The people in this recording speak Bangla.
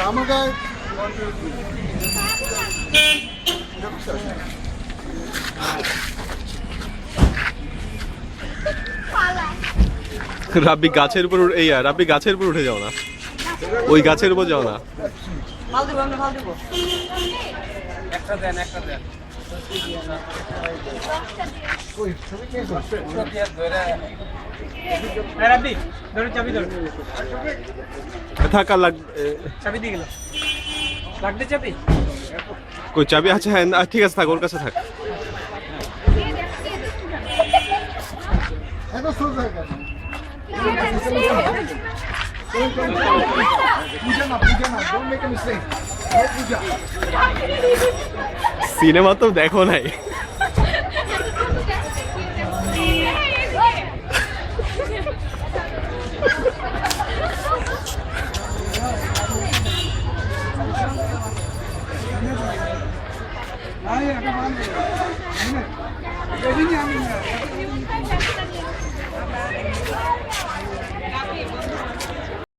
আমার গায়ে রাব্বি গাছের উপর এই রাব্বি গাছের উপর উঠে যাও না, ওই গাছের উপর যাও না। ফাল দেবো, আমরা ফাল দেবো। একটা দেন, একটা দেন। রাব্বি ধরো, চাবি ধরো। থাকা লাগ চাবি দিয়ে গেল, লাগবে চাবি? কই চাবি আছে? হ্যাঁ ঠিক আছে, থাক, ওর কাছে থাক। এত সোজা কেন? পূজা না, don't make a mistake. Puja cinema তো দেখো নাই।